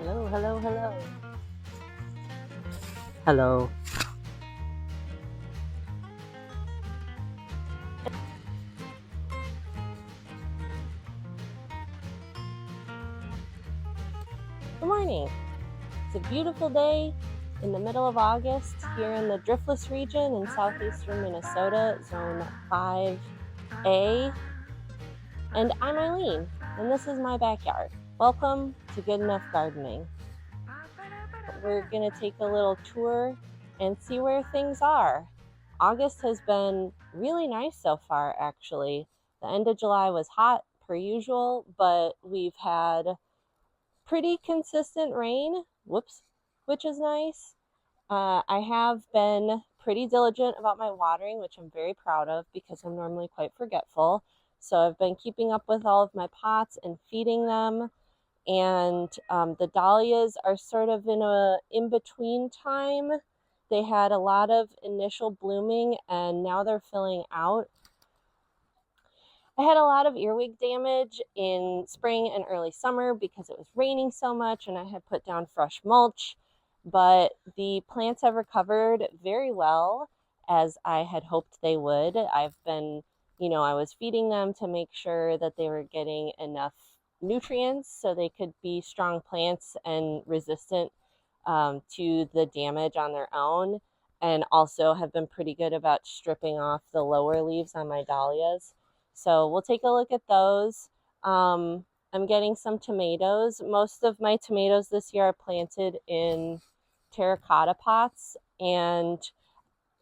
Hello, hello, hello. Hello. Good morning. It's a beautiful day in the middle of August here in the Driftless region in southeastern Minnesota, zone 5A. And I'm Eileen, and this is my backyard. Welcome to Good Enough Gardening. We're going to take a little tour and see where things are. August has been really nice so far, actually. The end of July was hot per usual, but we've had pretty consistent rain, which is nice. I have been pretty diligent about my watering, which I'm very proud of because I'm normally quite forgetful. So I've been keeping up with all of my pots and feeding them. And the dahlias are sort of in a in-between time. They had a lot of initial blooming and now they're filling out. I had a lot of earwig damage in spring and early summer because it was raining so much and I had put down fresh mulch, but the plants have recovered very well as I had hoped they would. I was feeding them to make sure that they were getting enough nutrients so they could be strong plants and resistant to the damage on their own, and also have been pretty good about stripping off the lower leaves on my dahlias. So we'll take a look at those. I'm getting some tomatoes. Most of my tomatoes this year are planted in terracotta pots, and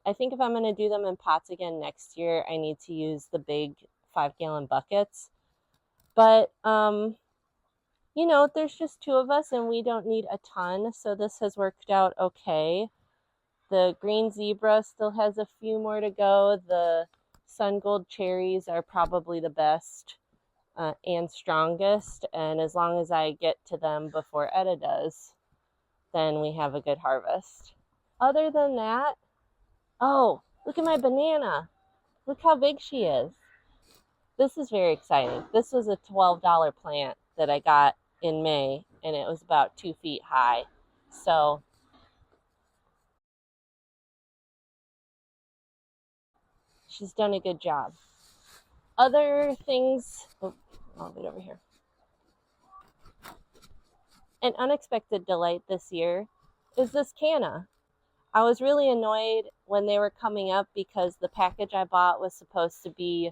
I think if I'm going to do them in pots again next year, I need to use the big 5-gallon buckets. But there's just two of us and we don't need a ton, so this has worked out okay. The green zebra still has a few more to go. The sun gold cherries are probably the best and strongest, and as long as I get to them before Etta does, then we have a good harvest. Other than that, oh, look at my banana. Look how big she is. This is very exciting. This was a $12 plant that I got in May, and it was about 2 feet high. So she's done a good job. Other things, I'll get over here. An unexpected delight this year is this canna. I was really annoyed when they were coming up because the package I bought was supposed to be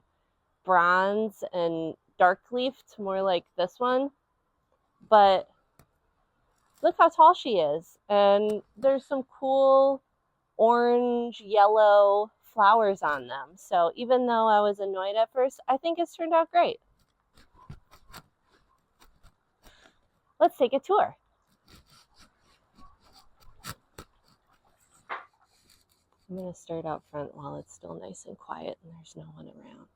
bronze and dark leafed, more like this one. But look how tall she is. And there's some cool orange, yellow flowers on them. So even though I was annoyed at first, I think it's turned out great. Let's take a tour. I'm going to start out front while it's still nice and quiet and there's no one around.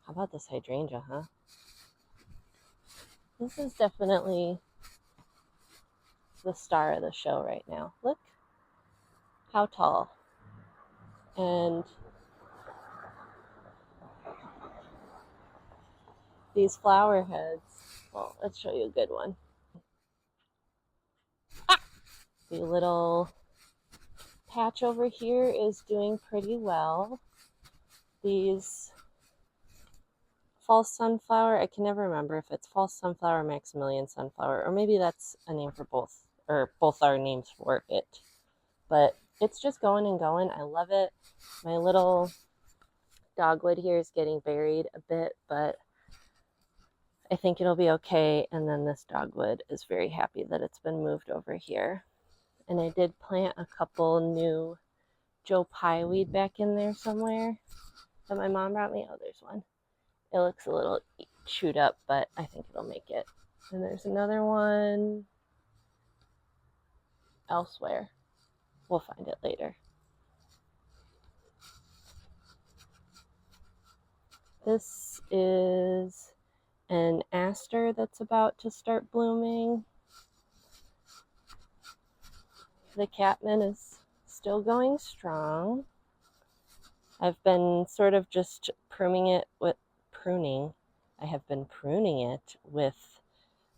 How about this hydrangea, huh? This is definitely the star of the show right now. Look how tall. And these flower heads, well, let's show you a good one. The little patch over here is doing pretty well. These false sunflower, I can never remember if it's false sunflower, Maximilian sunflower, or maybe that's a name for both, or both are names for it. But it's just going and going. I love it. My little dogwood here is getting buried a bit, but I think it'll be okay. And then this dogwood is very happy that it's been moved over here. And I did plant a couple new Joe Pye weed back in there somewhere that my mom brought me. Oh, there's one. It looks a little chewed up, but I think it'll make it. And there's another one elsewhere. We'll find it later. This is an aster that's about to start blooming. The catman is still going strong. I've been sort of just pruning it with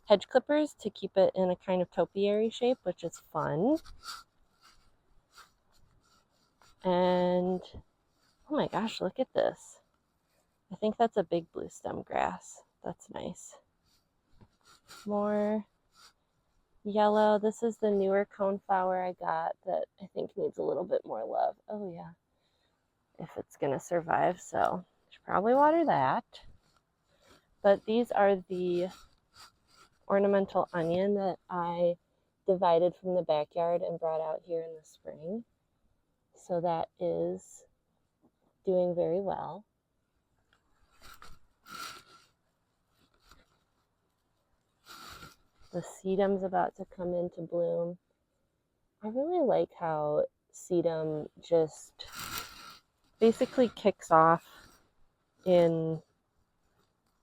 hedge clippers to keep it in a kind of topiary shape, which is fun. And oh my gosh, look at this. I think that's a big blue stem grass. That's nice. More yellow. This is the newer coneflower I got that I think needs a little bit more love. Oh yeah, if it's gonna survive, so should probably water that. But these are the ornamental onion that I divided from the backyard and brought out here in the spring. So that is doing very well. The sedum's about to come into bloom. I really like how sedum just basically kicks off in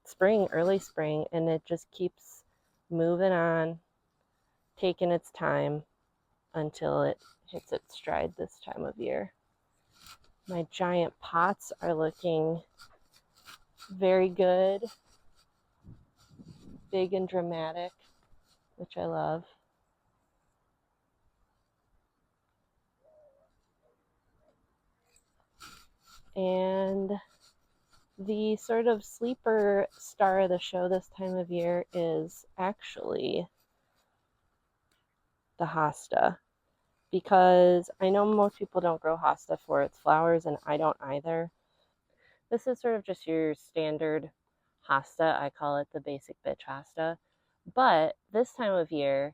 spring, early spring, and it just keeps moving on, taking its time until it hits its stride this time of year. My giant pots are looking very good, big and dramatic, which I love. And the sort of sleeper star of the show this time of year is actually the hosta, because I know most people don't grow hosta for its flowers, and I don't either. This is sort of just your standard hosta. I call it the basic bitch hosta. But this time of year,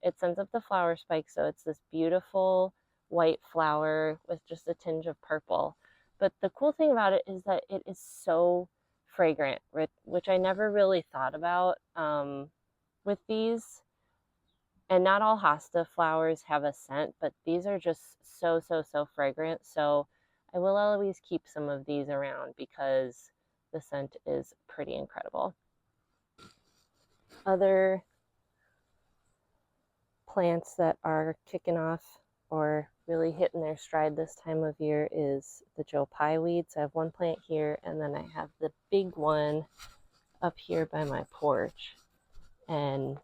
it sends up the flower spike, so it's this beautiful white flower with just a tinge of purple. But the cool thing about it is that it is so fragrant, which I never really thought about with these. And not all hosta flowers have a scent, but these are just so fragrant. So I will always keep some of these around because the scent is pretty incredible. Other plants that are kicking off or really hitting their stride this time of year is the Joe Pye weeds. I have one plant here, and then I have the big one up here by my porch, and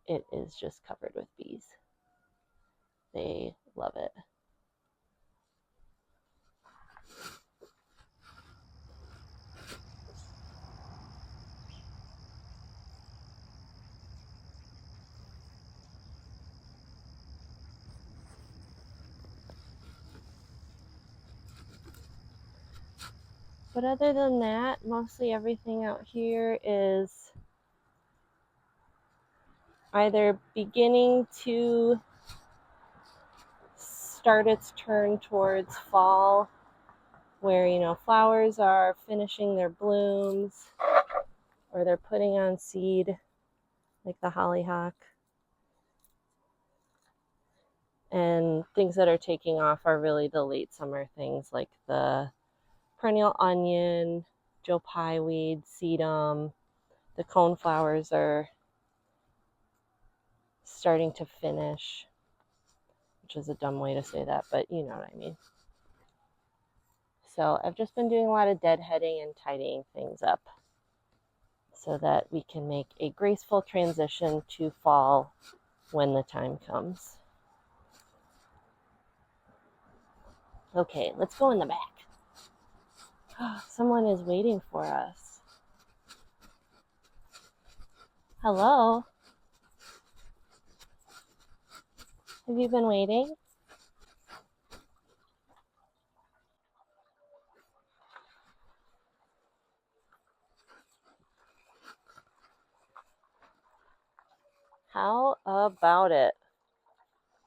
it is just covered with bees. They love it. But other than that, mostly everything out here is either beginning to start its turn towards fall, where, you know, flowers are finishing their blooms or they're putting on seed, like the hollyhock. And things that are taking off are really the late summer things, like the perennial onion, Joe Pye weed, sedum. The coneflowers are starting to finish, which is a dumb way to say that, but you know what I mean. So I've just been doing a lot of deadheading and tidying things up so that we can make a graceful transition to fall when the time comes. Okay, let's go in the back. Someone is waiting for us. Hello? Have you been waiting? How about it?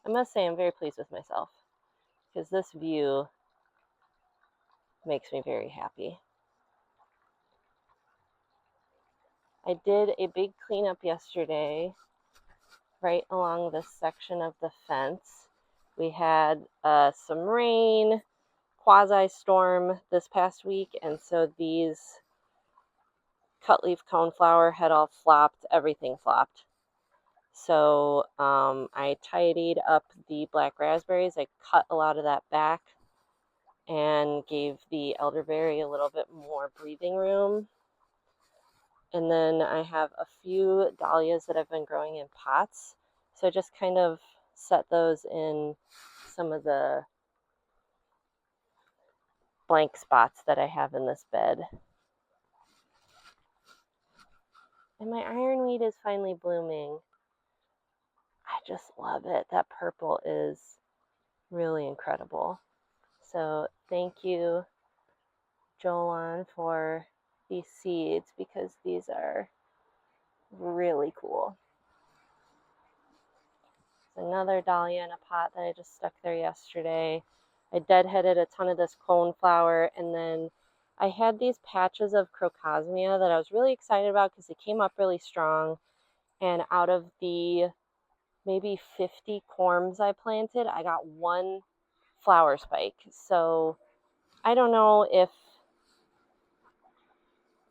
I must say I'm very pleased with myself because this view makes me very happy. I did a big cleanup yesterday right along this section of the fence. We had some rain, quasi-storm this past week, and so these cutleaf coneflower had all flopped. Everything flopped. So I tidied up the black raspberries. I cut a lot of that back and gave the elderberry a little bit more breathing room. And then I have a few dahlias that I've been growing in pots. So I just kind of set those in some of the blank spots that I have in this bed. And my ironweed is finally blooming. I just love it. That purple is really incredible. So thank you, Jolan, for these seeds because these are really cool. Another dahlia in a pot that I just stuck there yesterday. I deadheaded a ton of this coneflower, and then I had these patches of crocosmia that I was really excited about because they came up really strong. And out of the maybe 50 corms I planted, I got one flower spike. So I don't know if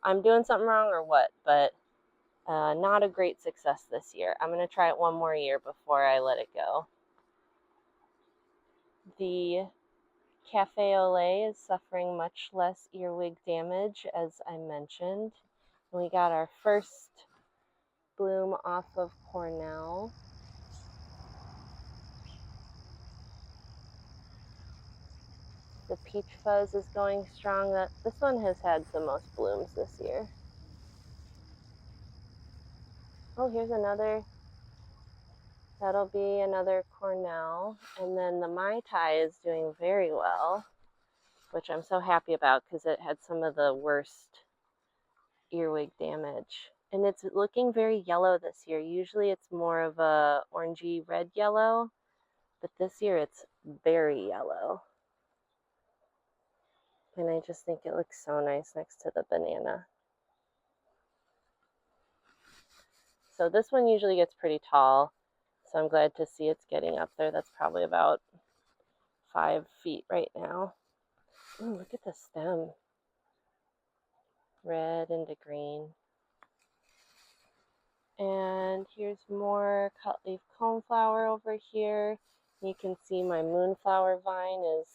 I'm doing something wrong or what, but not a great success this year. I'm going to try it one more year before I let it go. The Cafe au lait is suffering much less earwig damage, as I mentioned. We got our first bloom off of Cornell. The peach fuzz is going strong. This one has had the most blooms this year. Oh, here's another. That'll be another Cornell. And then the Mai Tai is doing very well, which I'm so happy about because it had some of the worst earwig damage. And it's looking very yellow this year. Usually it's more of a orangey red yellow, but this year it's very yellow. And I just think it looks so nice next to the banana. So this one usually gets pretty tall, so I'm glad to see it's getting up there. That's probably about 5 feet right now. Ooh, look at the stem. Red into green. And here's more cutleaf coneflower over here. You can see my moonflower vine is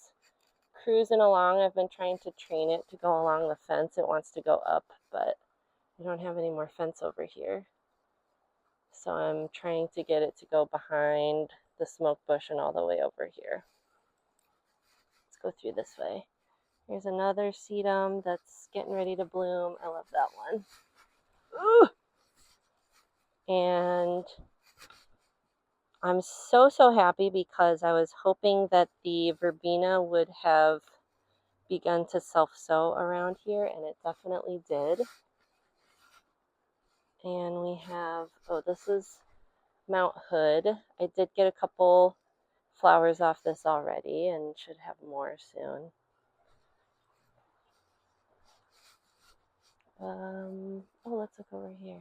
cruising along. I've been trying to train it to go along the fence. It wants to go up, but I don't have any more fence over here. So I'm trying to get it to go behind the smoke bush and all the way over here. Let's go through this way. Here's another sedum that's getting ready to bloom. I love that one. Ooh! And I'm so happy because I was hoping that the verbena would have begun to self-sow around here, and it definitely did. And we have, oh, this is Mount Hood. I did get a couple flowers off this already and should have more soon. Oh, let's look over here.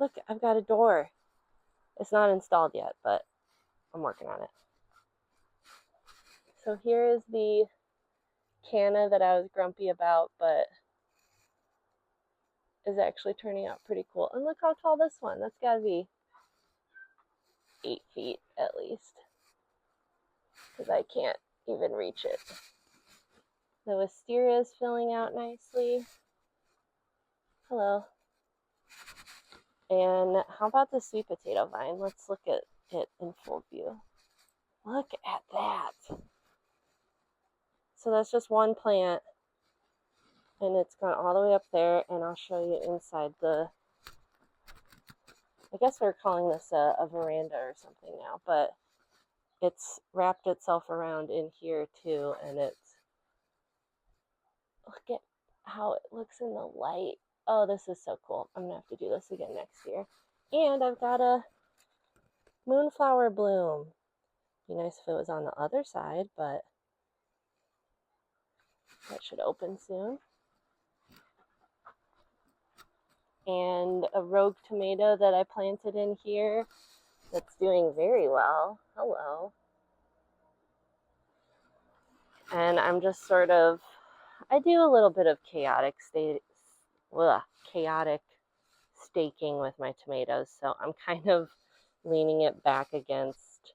Look, I've got a door. It's not installed yet, but I'm working on it. So here is the canna that I was grumpy about, but is actually turning out pretty cool. And look how tall this one. That's gotta be 8 feet at least, because I can't even reach it. The wisteria is filling out nicely. Hello. And how about the sweet potato vine? Let's look at it in full view. Look at that. So that's just one plant, and it's gone all the way up there, and I'll show you inside the, I guess we're calling this a veranda or something now, but it's wrapped itself around in here too, and it's, look at how it looks in the light. Oh, this is so cool. I'm gonna have to do this again next year. And I've got a moonflower bloom. Be nice if it was on the other side, but that should open soon. And a rogue tomato that I planted in here that's doing very well. Hello. And I'm just sort of, I do a little bit of chaotic staking with my tomatoes, so I'm kind of leaning it back against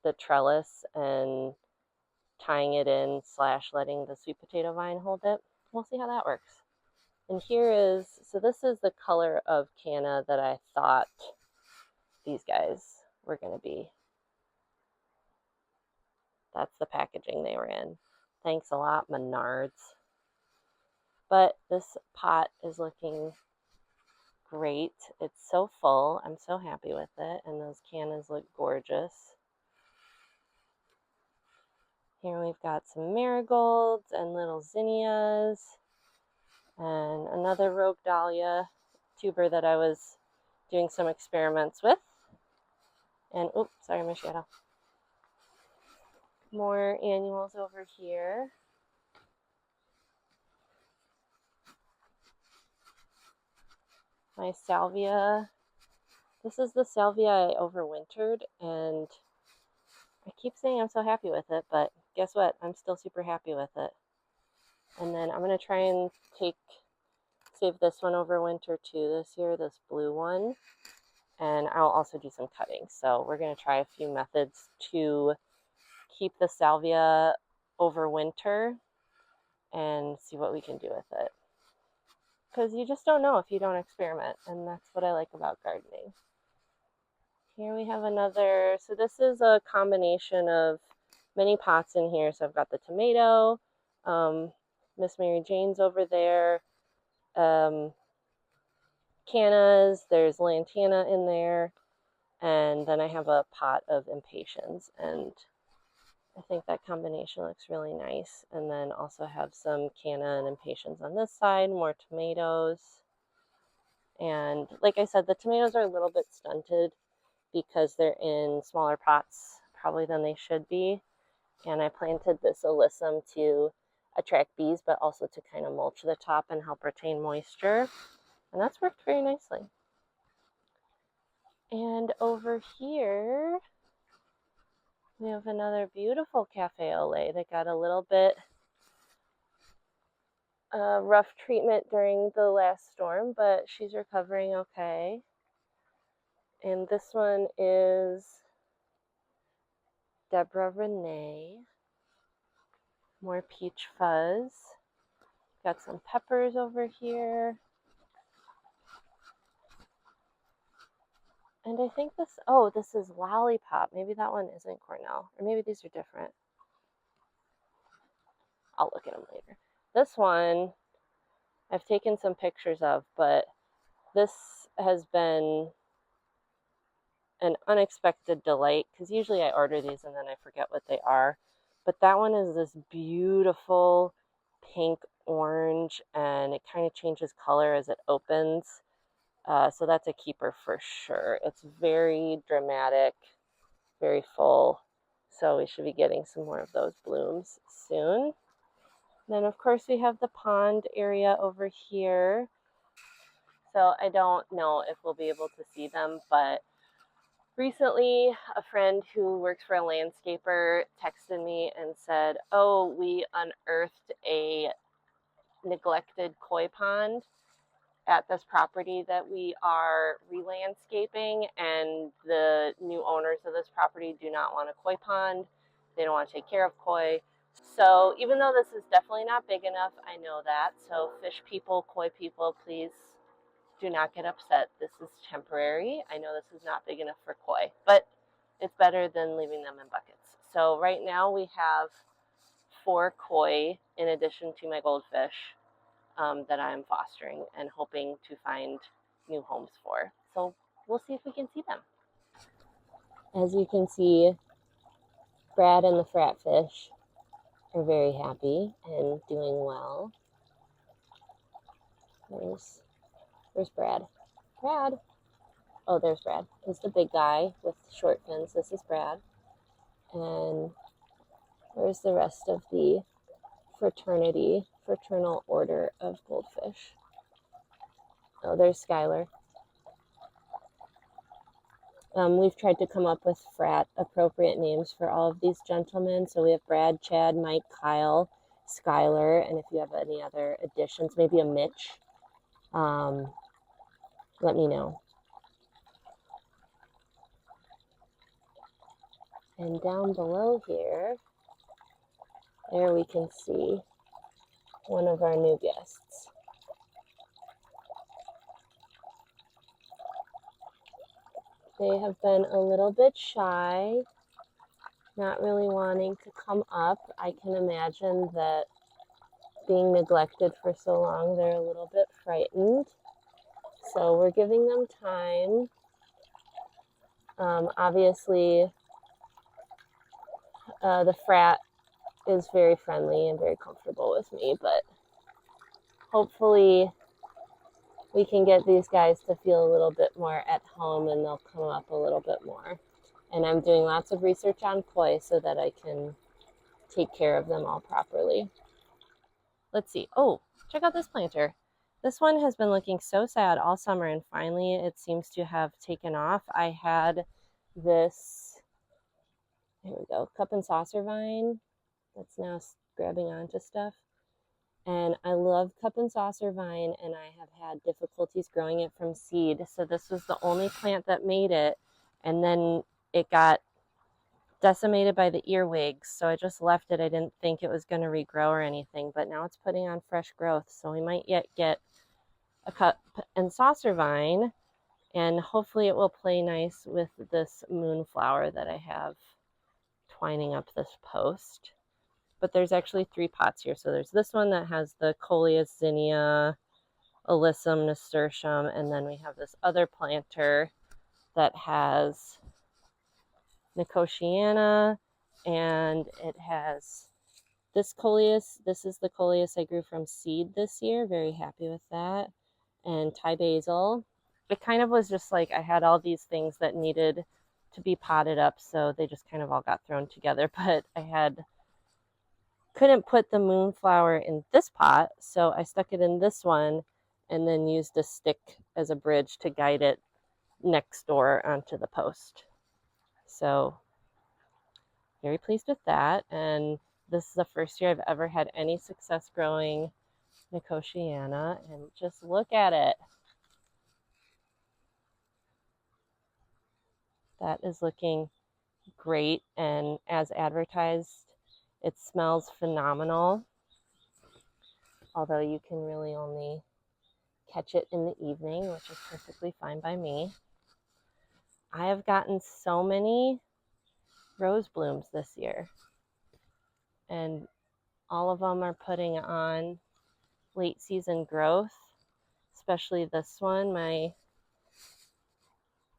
the trellis and tying it in / letting the sweet potato vine hold it. We'll see how that works. And here is, so this is the color of canna that I thought these guys were going to be. That's the packaging they were in. Thanks a lot, Menards. But this pot is looking great. It's so full. I'm so happy with it. And those cannas look gorgeous. Here we've got some marigolds and little zinnias. And another rogue dahlia tuber that I was doing some experiments with. And, oops, sorry, my shadow. More annuals over here. My salvia. This is the salvia I overwintered, and I keep saying I'm so happy with it, but guess what? I'm still super happy with it. And then I'm going to try and save this one over winter too this year, this blue one. And I'll also do some cutting. So we're going to try a few methods to keep the salvia over winter and see what we can do with it. Because you just don't know if you don't experiment, and that's what I like about gardening. Here we have another, so this is a combination of many pots in here. So I've got the tomato, Miss Mary Jane's over there, cannas, there's lantana in there, and then I have a pot of impatiens, and I think that combination looks really nice. And then also have some canna and impatiens on this side, more tomatoes. And like I said, the tomatoes are a little bit stunted because they're in smaller pots probably than they should be. And I planted this alyssum to attract bees, but also to kind of mulch the top and help retain moisture. And that's worked very nicely. And over here, we have another beautiful cafe au lait that got a little bit rough treatment during the last storm, but she's recovering okay. And this one is Deborah Renee. More peach fuzz. Got some peppers over here. And I think this, oh, this is Lollipop. Maybe that one isn't Cornell. Or maybe these are different. I'll look at them later. This one, I've taken some pictures of, but this has been an unexpected delight, because usually I order these and then I forget what they are. But that one is this beautiful pink orange, and it kind of changes color as it opens. So that's a keeper for sure. It's very dramatic, very full. So we should be getting some more of those blooms soon. And then of course we have the pond area over here. So I don't know if we'll be able to see them, but recently a friend who works for a landscaper texted me and said, oh, we unearthed a neglected koi pond at this property that we are re-landscaping, and the new owners of this property do not want a koi pond. They don't want to take care of koi. So even though this is definitely not big enough, I know that. So fish people, koi people, please do not get upset. This is temporary. I know this is not big enough for koi, but it's better than leaving them in buckets. So right now we have 4 koi in addition to my goldfish that I'm fostering and hoping to find new homes for. So we'll see if we can see them. As you can see, Brad and the fratfish are very happy and doing well. Where's Brad? Brad! Oh, there's Brad. He's the big guy with short fins. This is Brad. And where's the rest of the fraternal order of goldfish? Oh, there's Skylar. We've tried to come up with frat appropriate names for all of these gentlemen. So we have Brad, Chad, Mike, Kyle, Skylar, and if you have any other additions, maybe a Mitch, let me know. And down below here, there we can see one of our new guests. They have been a little bit shy, not really wanting to come up. I can imagine that being neglected for so long, they're a little bit frightened. So we're giving them time. Obviously, the frat is very friendly and very comfortable with me, but hopefully we can get these guys to feel a little bit more at home and they'll come up a little bit more. And I'm doing lots of research on koi so that I can take care of them all properly. Let's see. Oh, check out this planter. This one has been looking so sad all summer, and finally it seems to have taken off. I had this, here we go, cup and saucer vine that's now grabbing onto stuff. And I love cup and saucer vine, and I have had difficulties growing it from seed. So this was the only plant that made it, and then it got decimated by the earwigs, so I just left it. I didn't think it was going to regrow or anything, but now it's putting on fresh growth, so we might yet get a cup and saucer vine, and hopefully it will play nice with this moonflower that I have twining up this post. But there's actually 3 pots here. So there's this one that has the Coleus zinnia, alyssum, nasturtium, and then we have this other planter that has nicotiana, and it has this Coleus. This is the Coleus I grew from seed this year. Very happy with that. And Thai basil. It kind of was just like I had all these things that needed to be potted up, so they just kind of all got thrown together. But I couldn't put the moonflower in this pot, so I stuck it in this one and then used a stick as a bridge to guide it next door onto the post. So very pleased with that, and this is the first year I've ever had any success growing nicotiana, and just look at it. That is looking great, and as advertised, it smells phenomenal, although you can really only catch it in the evening, which is perfectly fine by me. I have gotten so many rose blooms this year, and all of them are putting on late season growth, especially this one, my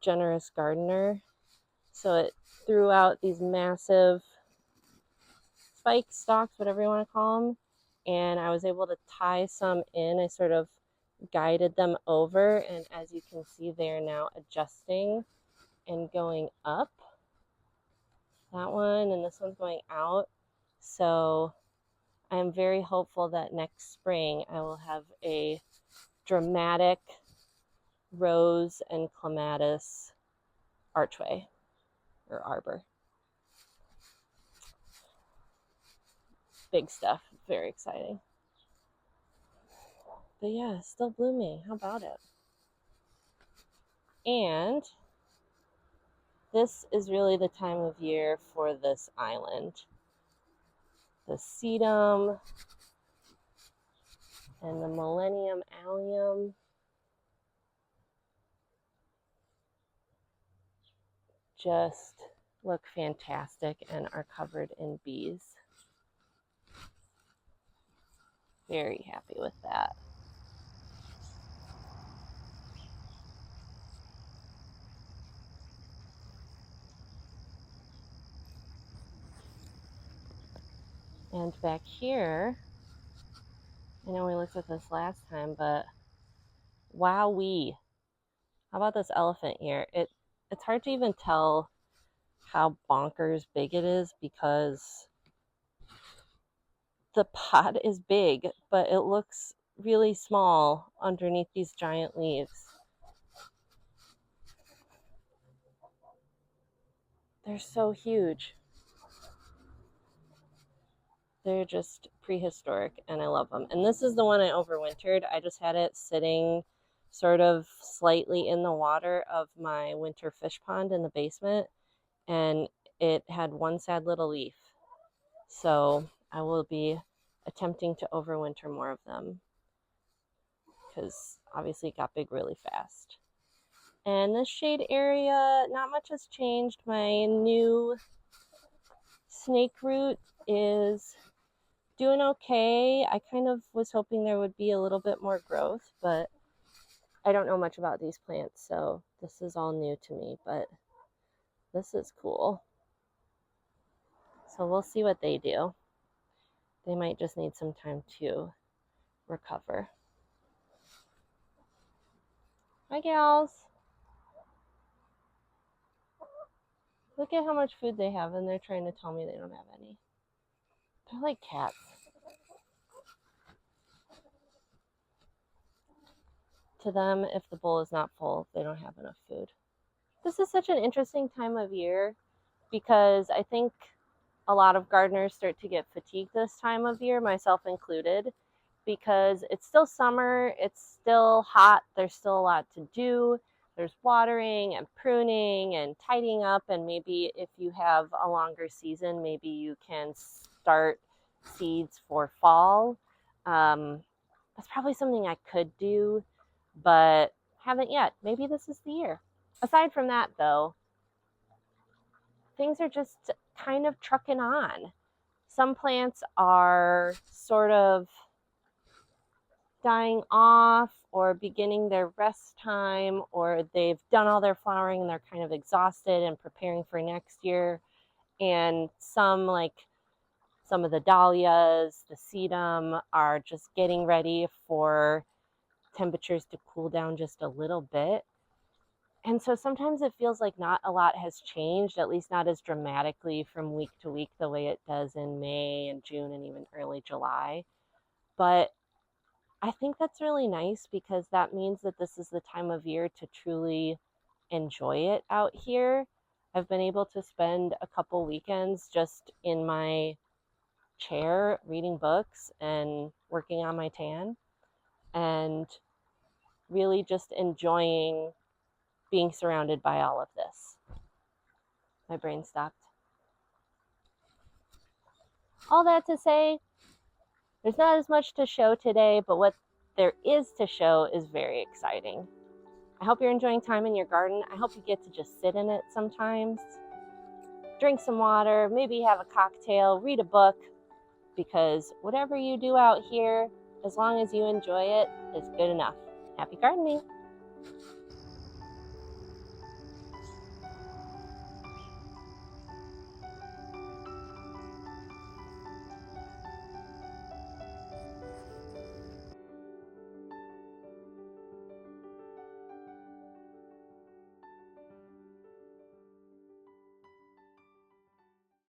generous gardener. So it threw out these massive spikes, stalks, whatever you want to call them, and I was able to tie some in. I sort of guided them over, and as you can see, they are now adjusting and going up. That one and this one's going out. So I'm very hopeful that next spring I will have a dramatic rose and clematis archway or arbor. Big stuff. Very exciting. But yeah, still blooming. How about it? And this is really the time of year for this island. The sedum and the Millennium allium just look fantastic and are covered in bees. Very happy with that. And back here, I know we looked at this last time, but wowee. How about this elephant here? It's hard to even tell how bonkers big it is because the pot is big, but it looks really small underneath these giant leaves. They're so huge. They're just prehistoric, and I love them. And this is the one I overwintered. I just had it sitting sort of slightly in the water of my winter fish pond in the basement, and it had one sad little leaf. So I will be attempting to overwinter more of them because obviously it got big really fast. And this shade area, not much has changed. My new snake root is doing okay. I kind of was hoping there would be a little bit more growth, but I don't know much about these plants, so this is all new to me, but this is cool. So we'll see what they do. They might just need some time to recover. Hi, gals. Look at how much food they have, and they're trying to tell me they don't have any. They're like cats. To them, if the bowl is not full, they don't have enough food. This is such an interesting time of year because I think a lot of gardeners start to get fatigued this time of year, myself included, because it's still summer, it's still hot, there's still a lot to do. There's watering and pruning and tidying up, and maybe if you have a longer season, maybe you can start seeds for fall. That's probably something I could do, but haven't yet. Maybe this is the year. Aside from that, though, things are just kind of trucking on. Some plants are sort of dying off or beginning their rest time, or they've done all their flowering and they're kind of exhausted and preparing for next year. And some, like some of the dahlias, the sedum, are just getting ready for temperatures to cool down just a little bit. And so sometimes it feels like not a lot has changed, at least not as dramatically from week to week the way it does in May and June and even early July. But I think that's really nice because that means that this is the time of year to truly enjoy it out here. I've been able to spend a couple weekends just in my chair reading books and working on my tan and really just enjoying being surrounded by all of this. My brain stopped. All that to say, there's not as much to show today, but what there is to show is very exciting. I hope you're enjoying time in your garden. I hope you get to just sit in it sometimes, drink some water, maybe have a cocktail, read a book, because whatever you do out here, as long as you enjoy it, is good enough. Happy gardening!